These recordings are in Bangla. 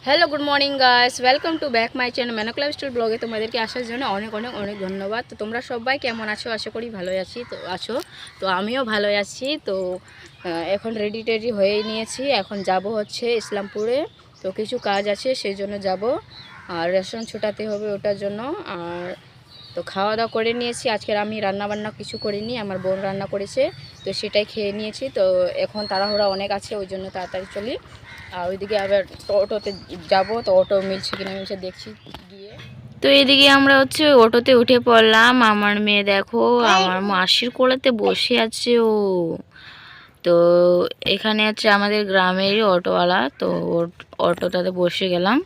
Hello good morning guys, welcome to back my channel Menka lifestyle ব্লগে। তোমাদেরকে আসার জন্য অনেক অনেক অনেক ধন্যবাদ। তো তোমরা সবাই কেমন আছো? আশা করি ভালোই আছো। তো আমিও ভালোই আছি। তো এখন রেডি হয়ে নিয়েছি। এখন যাব হচ্ছে ইসলামপুরে। তো কিছু কাজ আছে, সেই জন্য যাব। আর রেশন ছোটাতে হবে, ওটার জন্য। আর তো খাওয়া দাওয়া করে নিয়েছি। আজকের আমি রান্নাবান্না কিছু করিনি, আমার বোন রান্না করেছে, তো সেটাই খেয়ে নিয়েছি। তো এখন তাড়াহুড়া অনেক আছে, ওই জন্য তাড়াতাড়ি চলি। আর ওইদিকে আবার অটোতে যাব, তো অটো মিলছে কিনা মিলছে দেখছি গিয়ে। তো এইদিকে আমরা হচ্ছে অটোতে উঠে পড়লাম। আমার মেয়ে দেখো আমার মাসির কোলেতে বসে আছে ও। তো এখানে হচ্ছে আমাদের গ্রামেরই অটোওয়ালা, তো অটোটাতে বসে গেলাম।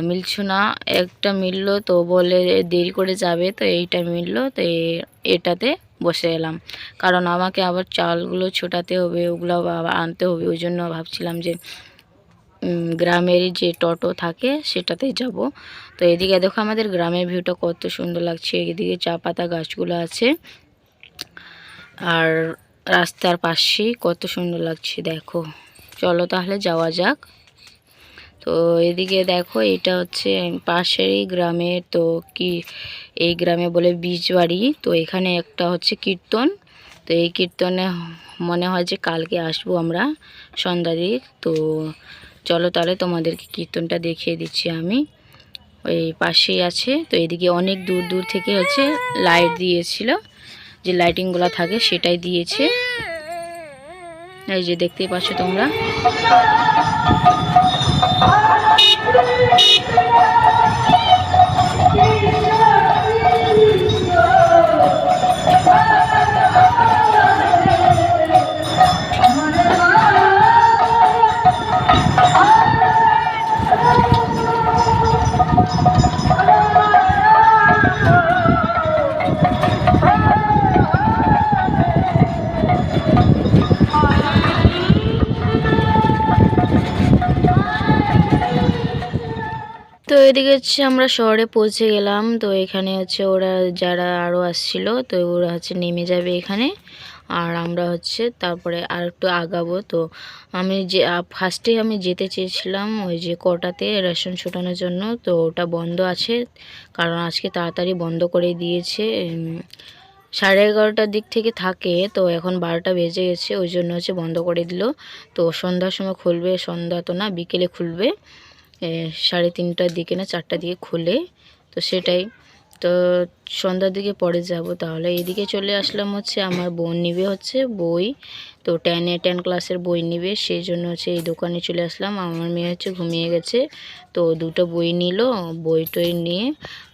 মিলছে না, একটা মিললো তো বলে দেরি করে যাবে, তো এইটা মিললো, তো এটাতে বসে এলাম। কারণ আমাকে আবার চালগুলো ছোটাতে হবে, ওগুলো আবার আনতে হবে। ওই জন্য ভাবছিলাম যে গ্রামেরই যে টোটো থাকে সেটাতেই যাব। তো এদিকে দেখো আমাদের গ্রামের ভিউটা কত সুন্দর লাগছে। এদিকে চা পাতা গাছগুলো আছে, আর রাস্তার পাশেই কত সুন্দর লাগছে দেখো। চলো তাহলে যাওয়া যাক। তো এদিকে দেখো এটা হচ্ছে পাশেরই গ্রামের, তো কি এই গ্রামে বলে বীজবাড়ি। তো এখানে একটা হচ্ছে কীর্তন। তো এই কীর্তনে মনে হয় যে কালকে আসবো আমরা সন্ধ্যা দিক। তো চলো তাহলে তোমাদেরকে কীর্তনটা দেখিয়ে দিচ্ছি আমি। ওই পাশেই আছে। তো এদিকে অনেক দূর দূর থেকে হচ্ছে লাইট দিয়েছিল, যে লাইটিংগুলো থাকে সেটাই দিয়েছে। এই যে দেখতেই পাচ্ছ তোমরা। তো এদিকে হচ্ছে আমরা শহরে পৌঁছে গেলাম। তো এখানে হচ্ছে ওরা যারা আরও আসছিল, তো ওরা হচ্ছে নেমে যাবে এখানে। আর আমরা হচ্ছে তারপরে আর একটু আগাবো। তো আমি যে ফার্স্টে আমি যেতে চেয়েছিলাম ওই যে কটাতে রেশন ছোটানোর জন্য, তো ওটা বন্ধ আছে। কারণ আজকে তাড়াতাড়ি বন্ধ করে দিয়েছে। 11:30টার দিক থেকে থাকে, তো এখন 12টা বেজে গেছে, ওই জন্য হচ্ছে বন্ধ করে দিল। তো সন্ধ্যার সময় খুলবে, সন্ধ্যা তো না বিকেলে খুলবে। 3:30টার দিকে না 4টার দিকে খুলে, তো সেটাই। তো সন্ধ্যার দিকে পরে যাব। তাহলে এদিকে চলে আসলাম হচ্ছে আমার বোন নিবে হচ্ছে বই। তো 10 ক্লাসের বই নিবে, সেই জন্য হচ্ছে এই দোকানে চলে আসলাম। আমার মেয়ে হচ্ছে ঘুমিয়ে গেছে, তো দুটো বই নিল। বই টই নিয়ে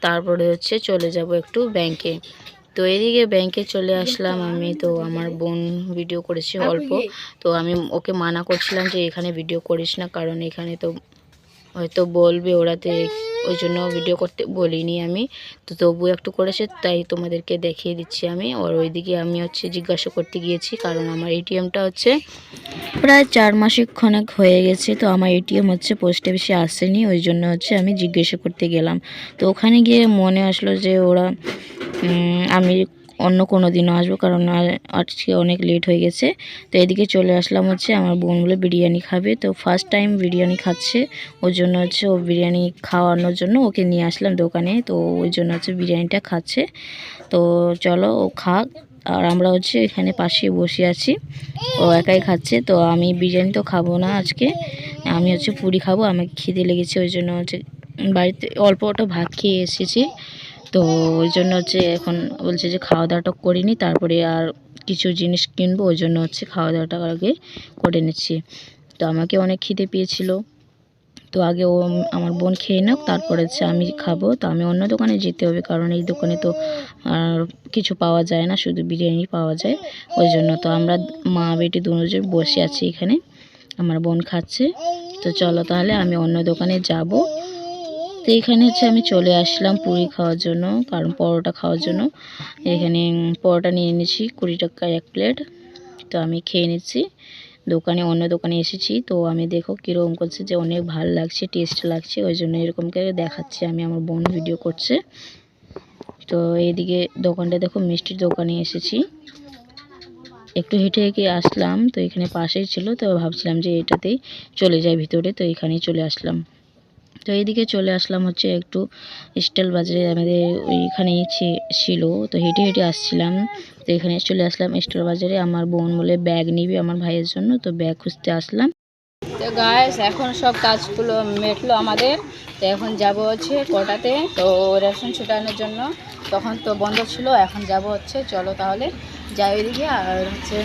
তারপরে হচ্ছে চলে যাব একটু ব্যাংকে। তো এদিকে ব্যাংকে চলে আসলাম আমি। তো আমার বোন ভিডিও করেছে অল্প, তো আমি ওকে মানা করছিলাম যে এখানে ভিডিও করিস না, কারণ এখানে তো হয়তো বলবে ওরাতে, ওই জন্য ভিডিও করতে বলিনি আমি। তো তবু একটু করেছে, তাই তোমাদেরকে দেখিয়ে দিচ্ছি আমি। আর ওইদিকে আমি হচ্ছে জিজ্ঞাসা করতে গিয়েছি, কারণ আমার এটিএমটা হচ্ছে প্রায় 4 মাসের ক্ষণেক হয়ে গেছে। তো আমার এটিএম হচ্ছে পোস্ট অফিসে আসেনি, ওই জন্য হচ্ছে আমি জিজ্ঞাসা করতে গেলাম। তো ওখানে গিয়ে মনে আসলো যে ওরা আমি অন্য কোনো দিনও আসবো, কারণ আজকে অনেক লেট হয়ে গেছে। তো এদিকে চলে আসলাম হচ্ছে আমার বোনগুলো বিরিয়ানি খাবে। তো ফার্স্ট টাইম বিরিয়ানি খাচ্ছে, ওই জন্য হচ্ছে ও বিরিয়ানি খাওয়ানোর জন্য ওকে নিয়ে আসলাম দোকানে। তো ওই জন্য হচ্ছে বিরিয়ানিটা খাচ্ছে। তো চলো ও খাক, আর আমরা হচ্ছে এখানে পাশে বসে আছি, ও একাই খাচ্ছে। তো আমি বিরিয়ানি তো খাবো না আজকে, আমি হচ্ছে পুরি খাবো। আমাকে খিদে লেগেছে, ওই জন্য হচ্ছে বাড়িতে অল্প অল্প ভাত খেয়ে এসেছি। তো ওই জন্য হচ্ছে এখন বলছে যে খাওয়া দাওয়াটা করিনি, তারপরে আর কিছু জিনিস কিনবো, ওই জন্য হচ্ছে খাওয়া দাওয়াটা আগে করে নিচ্ছি। তো আমাকে অনেক খিদে পেয়েছিল, তো আগে ও আমার বোন খেয়ে নাও, তারপরে হচ্ছে আমি খাবো। তো আমি অন্য দোকানে যেতে হবে, কারণ এই দোকানে তো আর কিছু পাওয়া যায় না, শুধু বিরিয়ানি পাওয়া যায়। ওই জন্য তো আমরা মা বেটি দুজন বসে আছি এখানে, আমার বোন খাচ্ছে। তো চলো তাহলে আমি অন্য দোকানে যাব। তো এখানে হচ্ছে আমি চলে আসলাম পুরি খাওয়ার জন্য, কারণ পরোটা খাওয়ার জন্য। এখানে পরোটা নিয়ে নিয়েছি 20 টাকায় 1 প্লেট। তো আমি খেয়ে নিচ্ছি। অন্য দোকানে এসেছি, তো আমি দেখো কীরকম করছে, যে অনেক ভালো লাগছে, টেস্ট লাগছে, ওই জন্য এরকম করে দেখাচ্ছি আমি। আমার বোন ভিডিও করছে। তো এইদিকে দোকানটা দেখো, মিষ্টির দোকানে এসেছি, একটু হেঁটে হেঁটে আসলাম। তো এখানে পাশেই ছিল, তো ভাবছিলাম যে এটাতেই চলে যাই ভিতরে, তো এখানেই চলে আসলাম। তো এইদিকে চলে আসলাম হচ্ছে একটু স্টাইল বাজারে, আমাদের ওইখানে ছিল, তো হেঁটে হেঁটে আসছিলাম। তো এখানে চলে আসলাম স্টাইল বাজারে। আমার বোন বলে ব্যাগ নিবি আমার ভাইয়ের জন্য, তো ব্যাগ খুঁজতে আসলাম। তো গাইস এখন সব কাজগুলো মেটলো আমাদের। তো এখন যাব হচ্ছে কটাতে, তো রেশন ছুটানোর জন্য। তখন তো বন্ধ ছিল, এখন যাব হচ্ছে। চলো তাহলে যাই ওইদিকে। আর হচ্ছে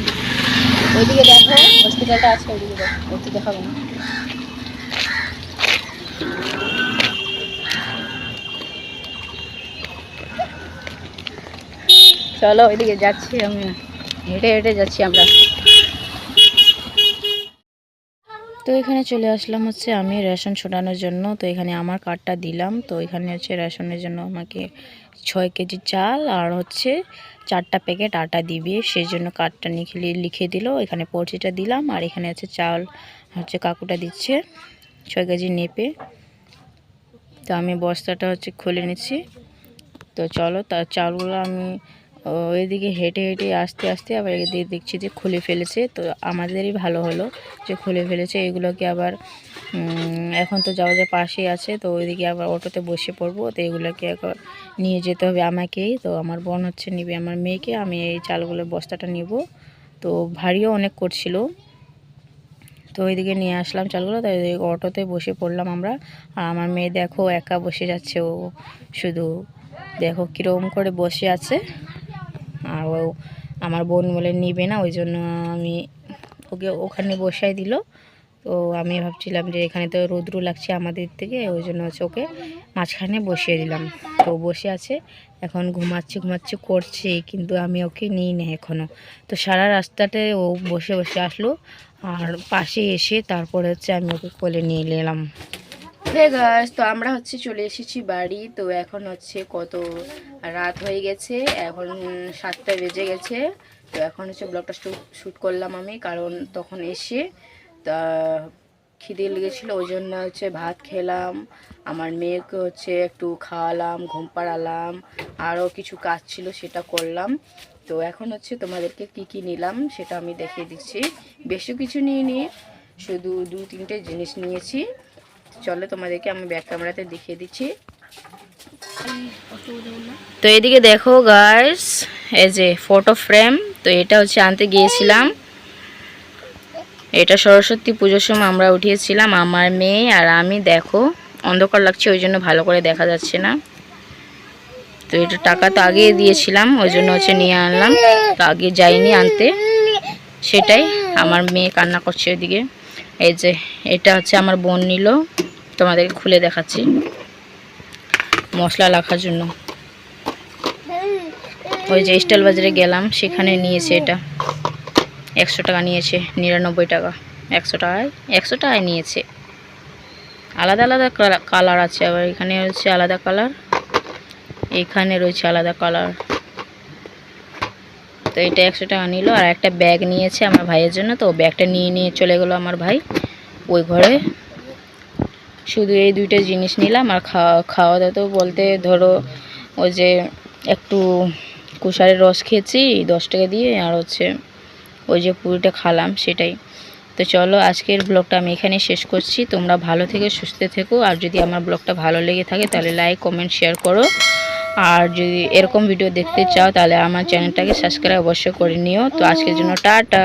ওইদিকে দেখো হসপিটালটা আছে, ওইদিকে দেখো, ওইদিকে দেখাবো না। চলো ওইদিকে যাচ্ছি, আমি হেঁটে হেঁটে যাচ্ছি আমরা। তো এখানে চলে আসলাম হচ্ছে আমি রেশন ছোটানোর জন্য। তো এখানে আমার কার্ডটা দিলাম। তো এখানে হচ্ছে রেশনের জন্য আমাকে 6 কেজি চাল আর হচ্ছে 4টা প্যাকেট আটা দিবে, সেই জন্য কার্ডটা লিখে দিল। এখানে পরিচিটা দিলাম, আর এখানে হচ্ছে চাল হচ্ছে কাকুটা দিচ্ছে 6 কেজি নেপে। তো আমি বস্তাটা হচ্ছে খুলে নিচ্ছি। তো চলো তার চালগুলো আমি ওইদিকে হেঁটে হেঁটে আস্তে আস্তে আবার এদিকে দেখছি যে খুলে ফেলেছে। তো আমাদেরই ভালো হলো যে খুলে ফেলেছে। এগুলোকে আবার এখন তো যাওয়া যায় পাশেই আছে, তো ওইদিকে আবার অটোতে বসে পড়বো। তো এগুলোকে একবার নিয়ে যেতে হবে আমাকেই। তো আমার বোন হচ্ছে নিবে আমার মেয়েকে, আমি এই চালগুলোর বস্তাটা নিব। তো ভারীও অনেক করছিল, তো ওইদিকে নিয়ে আসলাম চালগুলো। তাই অটোতে বসে পড়লাম আমরা। আর আমার মেয়ে দেখো একা বসে যাচ্ছে, ও শুধু দেখো কীরকম করে বসে আছে। আর ও আমার বোন বলে নিবে না, ওই জন্য আমি ওকে ওখানে বসাই দিল। তো আমি ভাবছিলাম যে এখানে তো রৌদ্র লাগছে আমাদের থেকে, ওই জন্য হচ্ছে ওকে মাঝখানে বসিয়ে দিলাম। তো বসে আছে, এখন ঘুমাচ্ছে করছে, কিন্তু আমি ওকে নিই না এখনও। তো সারা রাস্তাতে ও বসে বসে আসলো, আর পাশে এসে তারপরে হচ্ছে আমি ওকে কোলে নিয়ে এলাম। হে গাইস, তো আমরা হচ্ছে চলে এসেছি বাড়ি। তো এখন হচ্ছে কত রাত হয়ে গেছে, এখন 7টা বেজে গেছে। তো এখন হচ্ছে ব্লগটা শ্যুট করলাম আমি, কারণ তখন এসে তা খিদে লেগেছিলো, ওই জন্য হচ্ছে ভাত খেলাম। আমার মেয়েকে হচ্ছে একটু খাওয়ালাম, ঘুম পাড়ালাম, আরও কিছু কাজ ছিল সেটা করলাম। তো এখন হচ্ছে তোমাদেরকে কি কি নিলাম সেটা আমি দেখিয়ে দিচ্ছি। বেশি কিছু নিয়ে শুধু 2-3টে জিনিস নিয়েছি। চলো তোমাদেরকে আমি ব্যাক ক্যামেরাতে দেখিয়ে দিচ্ছি। তো এদিকে দেখো গাইস, এই যে ফটো ফ্রেম। তো এটা হচ্ছে আনতে গিয়েছিলাম, এটা সরস্বতী পুজোর সময় আমরা উঠিয়েছিলাম আমার মেয়ে আর আমি। দেখো অন্ধকার লাগছে, ওই জন্য ভালো করে দেখা যাচ্ছে না। তো এটা টাকা তো আগে দিয়েছিলাম, ওই জন্য হচ্ছে নিয়ে আনলাম। তো আগে যাইনি আনতে, সেটাই। আমার মেয়ে কান্না করছে ওইদিকে। এই যে এটা হচ্ছে আমার বোন নিল, তোমাদেরকে খুলে দেখাচ্ছি। মশলা রাখার জন্য ওই যে স্টাইল বাজারে গেলাম, সেখানে নিয়েছে এটা। 100 টাকা নিয়েছে, 99 টাকা। 100 টাকায় নিয়েছে। আলাদা আলাদা কালার আছে, আবার এখানে হচ্ছে আলাদা কালার, এখানে রয়েছে আলাদা কালার। তো এটা 100 টাকা নিল। আর একটা ব্যাগ নিয়েছে আমার ভাইয়ের জন্য, তো ব্যাগটা নিয়ে চলে গেল আমার ভাই ওই ঘরে। শুধু এই 2টা জিনিস নিলাম। আর খাওয়া দাওয়া তো বলতে ধরো ওই যে একটু কুশারের রস খেয়েছি 10 টাকা দিয়ে, আর হচ্ছে ওই যে পুরিটা খালাম, সেটাই। তো চলো আজকের ব্লগটা আমি এখানে শেষ করছি। তোমরা ভালো থেকো, সুস্থ থেকো। আর যদি আমার ব্লগটা ভালো লেগে থাকে তাহলে লাইক কমেন্ট শেয়ার করো। আর যদি এরকম ভিডিও দেখতে চাও তাহলে আমার চ্যানেলটাকে সাবস্ক্রাইব অবশ্যই করে নিও। তো আজকের জন্য টাটা।